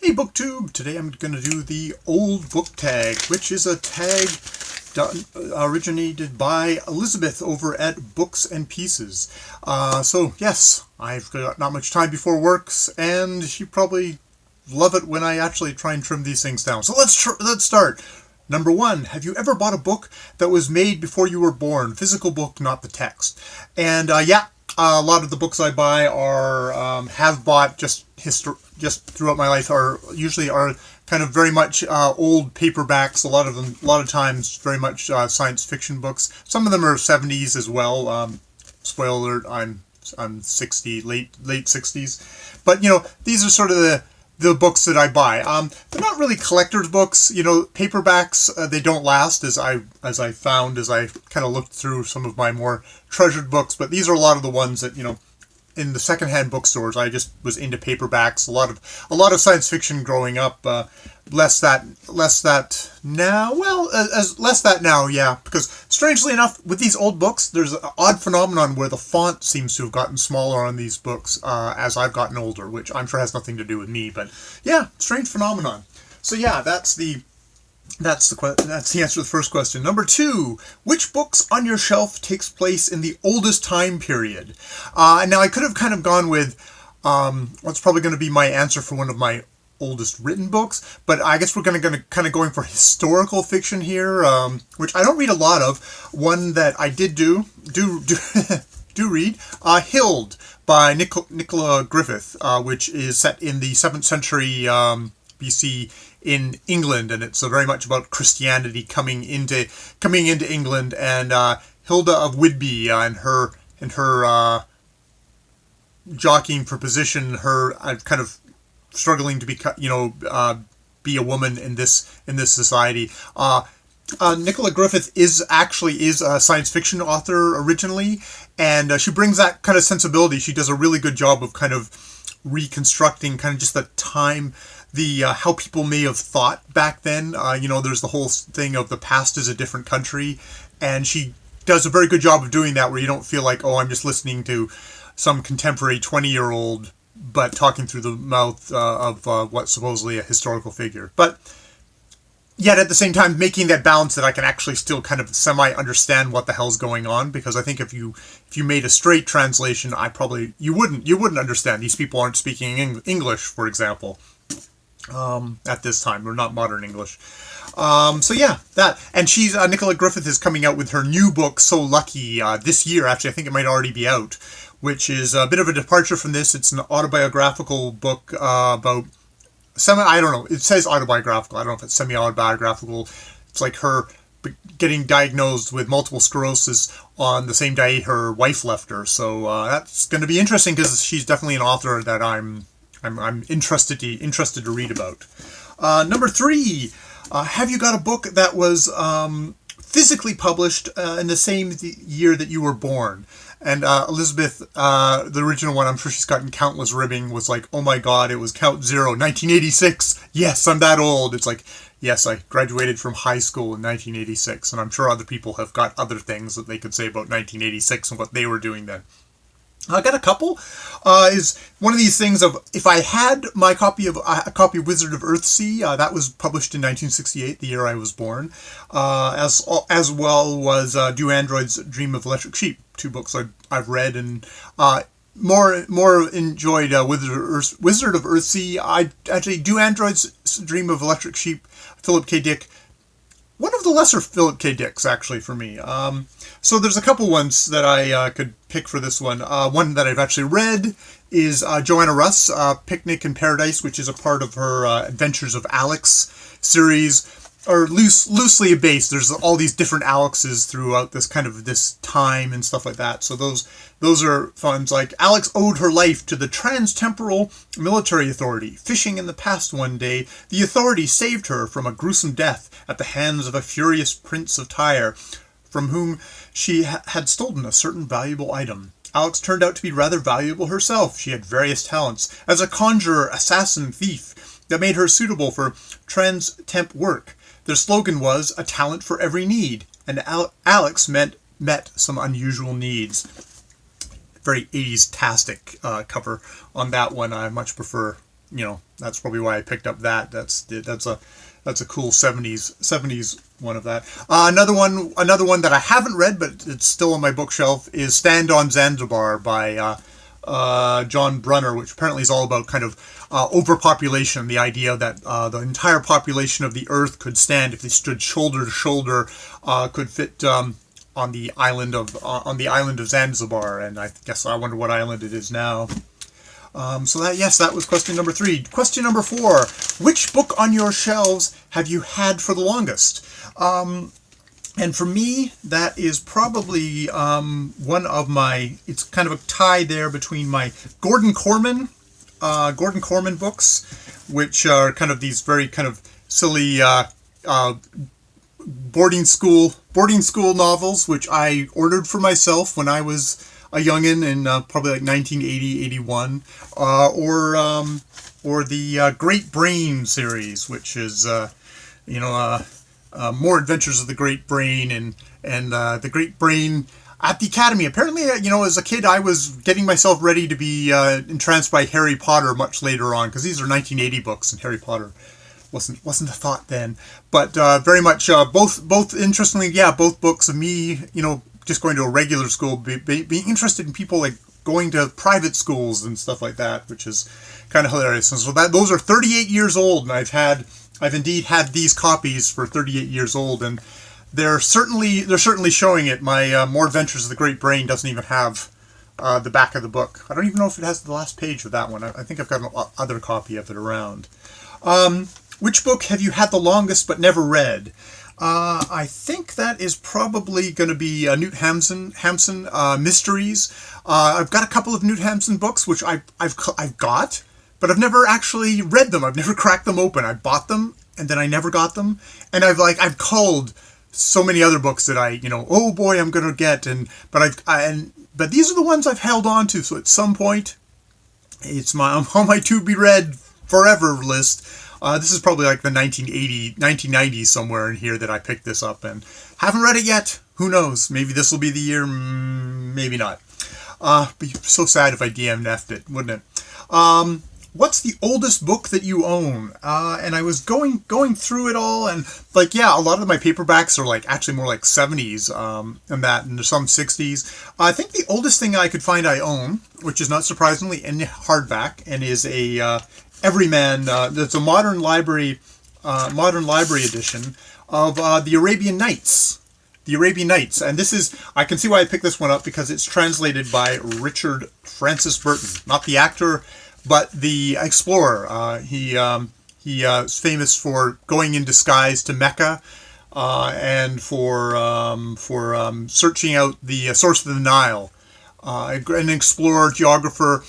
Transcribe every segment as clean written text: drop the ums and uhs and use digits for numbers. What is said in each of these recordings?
Hey BookTube! Today I'm going to do the old book tag, which is a tag originated by Elizabeth over at Books and Pieces. So yes, I've got not much time before works, and you probably love it when I actually try and trim these things down. So let's start. Number 1, have you ever bought a book that was made before you were born? Physical book, not the text. And yeah, a lot of the books I buy are have bought just throughout my life are usually kind of very much old paperbacks. A lot of times very much science fiction books. Some of them are 70s as well. Spoiler alert, I'm 60, late 60s. But you know, these are sort of the books that I buy. They're not really collector's books. You know, paperbacks, they don't last, as I found as I kind of looked through some of my more treasured books. But these are a lot of the ones that, you know, in the secondhand bookstores, I just was into paperbacks. A lot of science fiction growing up. Less that now. Well, less that now, yeah. Because strangely enough, with these old books, there's an odd phenomenon where the font seems to have gotten smaller on these books as I've gotten older, which I'm sure has nothing to do with me. But yeah, strange phenomenon. So yeah, that's the answer to the first question. Number 2, which books on your shelf takes place in the oldest time period? Now I could have kind of gone with what's probably going to be my answer for one of my oldest written books, but I guess we're going to kind of going for historical fiction here, which I don't read a lot of. One that I did do read, Hild by Nicola Griffith, which is set in the 7th century BC in England, and it's very much about Christianity coming into England, and Hilda of Whitby and her jockeying for position, her kind of struggling to be a woman in this society. Nicola Griffith is a science fiction author originally, and she brings that kind of sensibility. She does a really good job of kind of reconstructing kind of just the time, how people may have thought back then. You know, there's the whole thing of the past is a different country, and she does a very good job of doing that, where you don't feel like, oh, I'm just listening to some contemporary 20-year-old but talking through the mouth of what's supposedly a historical figure. But yet at the same time making that balance that I can actually still kind of semi-understand what the hell's going on, because I think if you made a straight translation, you wouldn't understand. These people aren't speaking English, for example, at this time, or not modern English. So yeah, that. And Nicola Griffith is coming out with her new book, So Lucky, this year. Actually, I think it might already be out, which is a bit of a departure from this. It's an autobiographical book about I don't know. It says autobiographical. I don't know if it's semi-autobiographical. It's like her getting diagnosed with multiple sclerosis on the same day her wife left her. So that's going to be interesting, because she's definitely an author that I'm interested to read about. Number 3, have you got a book that was physically published in the same year that you were born? And Elizabeth, the original one, I'm sure she's gotten countless ribbing, was like, oh my god, it was count 0, 1986. Yes, I'm that old. It's like, yes, I graduated from high school in 1986, and I'm sure other people have got other things that they could say about 1986 and what they were doing then. I got a couple. Is one of these things of, if I had my copy of Wizard of Earthsea, that was published in 1968, the year I was born, as well was Do Androids Dream of Electric Sheep, 2 books I've read, and more enjoyed Wizard of Earthsea. I actually Do Androids Dream of Electric Sheep, Philip K. Dick. One of the lesser Philip K. Dicks, actually, for me. So there's a couple ones that I could pick for this one. One that I've actually read is Joanna Russ, Picnic in Paradise, which is a part of her Adventures of Alyx series, or loosely based. There's all these different Alyxes throughout this time and stuff like that. So those are fun. Like, Alyx owed her life to the Trans-Temporal Military Authority. Fishing in the past one day, the authority saved her from a gruesome death at the hands of a furious prince of Tyre, from whom she had stolen a certain valuable item. Alyx turned out to be rather valuable herself. She had various talents as a conjurer, assassin, thief, that made her suitable for trans-temp work. Their slogan was, a talent for every need, and Alyx met some unusual needs. Very 80s-tastic cover on that one. I much prefer that's probably why I picked up that. That's a cool 70s one of that. Another one that I haven't read, but it's still on my bookshelf, is Stand on Zanzibar by John Brunner, which apparently is all about kind of overpopulation, the idea that the entire population of the Earth could stand if they stood shoulder to shoulder, could fit on the island of Zanzibar, and I wonder what island it is now. That was question number 3. Question number 4: which book on your shelves have you had for the longest? And for me, that is probably one of my. It's kind of a tie there between my Gordon Korman books, which are kind of these very kind of silly boarding school novels, which I ordered for myself when I was a youngin' in probably like 1980, 81, or the Great Brain series, which is more Adventures of the Great Brain and the Great Brain at the Academy. Apparently, as a kid, I was getting myself ready to be entranced by Harry Potter much later on, because these are 1980 books, and Harry Potter wasn't a thought then. But very much both interestingly, both books of me, just going to a regular school, being interested in people like going to private schools and stuff like that, which is kind of hilarious. And so those are 38 years old, and I've indeed had these copies for 38 years old, and they're certainly showing it. My More Adventures of the Great Brain doesn't even have the back of the book. I don't even know if it has the last page of that one. I think I've got an other copy of it around. Which book have you had the longest but never read? I think that is probably going to be Newt Hampson Mysteries. I've got a couple of Newt Hampson books, which I've got, but I've never actually read them. I've never cracked them open. I bought them, and then I never got them. And I've culled so many other books that oh boy, I'm going to get. But these are the ones I've held on to. So at some point, I'm on my to be read forever list. This is probably like the 1990s somewhere in here that I picked this up, and haven't read it yet. Who knows? Maybe this will be the year, maybe not. Be so sad if I DNF'd it, wouldn't it? What's the oldest book that you own? And I was going through it all, and a lot of my paperbacks are actually more like 70s, and there's some 60s. I think the oldest thing I could find I own, which is not surprisingly in hardback, and is a Everyman. That's a modern library edition of the Arabian Nights. The Arabian Nights, and I can see why I picked this one up, because it's translated by Richard Francis Burton, not the actor, but the explorer. He is famous for going in disguise to Mecca, and for searching out the source of the Nile. An explorer, geographer.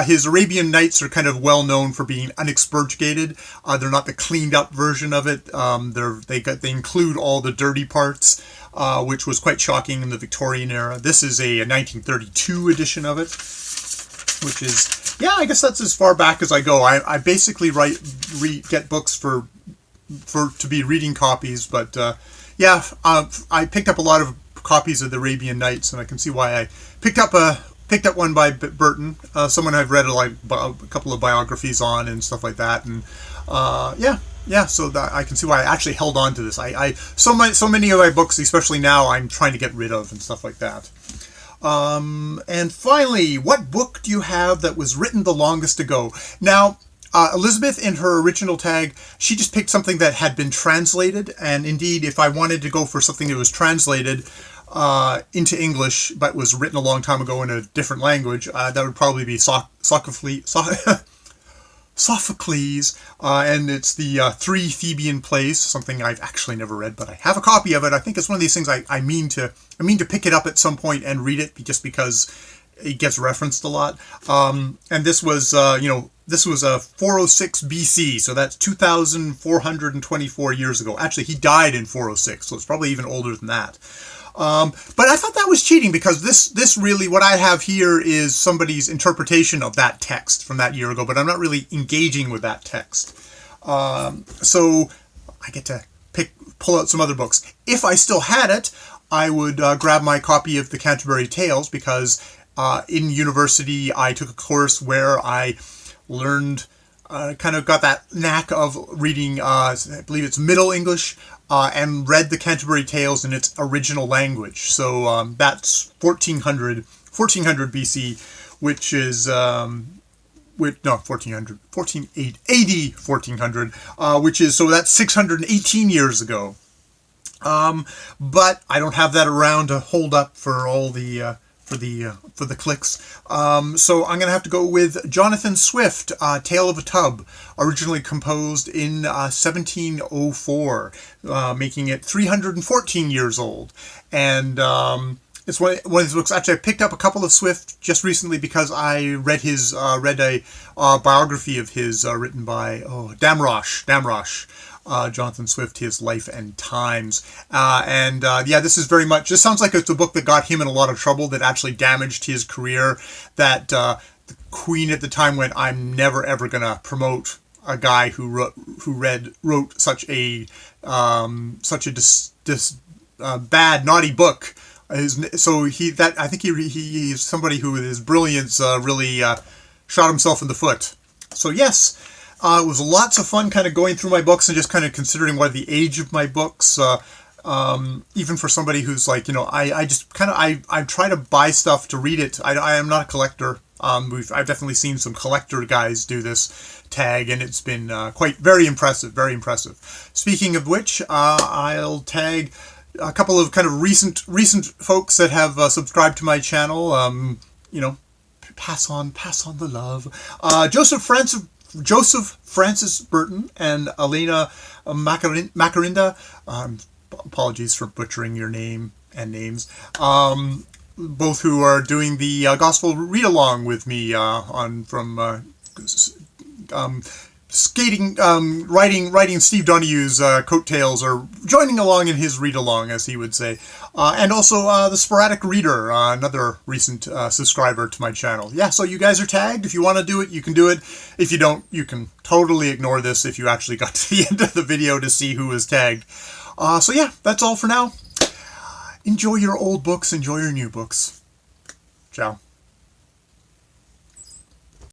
His Arabian Nights are kind of well known for being unexpurgated. They're not the cleaned up version of it. They include all the dirty parts, which was quite shocking in the Victorian era. This is a 1932 edition of it, which is, I guess that's as far back as I go. I basically get books for to be reading copies, but I picked up a lot of copies of the Arabian Nights, and I can see why I picked up one by Burton, someone I've read a couple of biographies on and stuff like that, and so that I can see why I actually held on to this. So many of my books, especially now, I'm trying to get rid of and stuff like that. And finally, what book do you have that was written the longest ago? Now, Elizabeth, in her original tag, she just picked something that had been translated, and indeed, if I wanted to go for something that was translated into English, but was written a long time ago in a different language, that would probably be Sophocles, and it's the Three Theban Plays, something I've actually never read, but I have a copy of it. I think it's one of these things I mean to pick it up at some point and read it, just because it gets referenced a lot. And this was, this was 406 BC, so that's 2,424 years ago. Actually, he died in 406, so it's probably even older than that. But I thought that was cheating, because this really, what I have here is somebody's interpretation of that text from that year ago, but I'm not really engaging with that text. So I get to pull out some other books. If I still had it, I would grab my copy of the Canterbury Tales, because in university I took a course where I learned kind of got that knack of reading, I believe it's Middle English, and read the Canterbury Tales in its original language. So that's 1400 BC, which is, no, 1400, 1400, which is, so that's 618 years ago. But I don't have that around to hold up for all the, for the clicks. So I'm going to have to go with Jonathan Swift, Tale of a Tub, originally composed in 1704, making it 314 years old. And it's one of his books. Actually, I picked up a couple of Swift just recently because I read his read a biography of his written by Damrosch. Jonathan Swift, His Life and Times. Yeah, this is very much, this sounds like it's a book that got him in a lot of trouble, that actually damaged his career, that the Queen at the time went, I'm never ever going to promote a guy who wrote such a bad, naughty book. So I think he's somebody who, with his brilliance, really shot himself in the foot. So yes, it was lots of fun kind of going through my books and just kind of considering what the age of my books, even for somebody who's like, I try to buy stuff to read it. I am not a collector. I've definitely seen some collector guys do this tag, and it's been very impressive, very impressive. Speaking of which, I'll tag a couple of kind of recent folks that have subscribed to my channel. Pass on the love. Joseph Francis Burton and Elena Macarinda. Apologies for butchering your name and names. Both who are doing the gospel read along with me writing Steve Donohue's coattails, or joining along in his read along, as he would say. And also the Sporadic Reader, another recent subscriber to my channel. Yeah, so you guys are tagged. If you want to do it, you can do it. If you don't, you can totally ignore this if you actually got to the end of the video to see who was tagged. So yeah, that's all for now. Enjoy your old books, enjoy your new books. Ciao.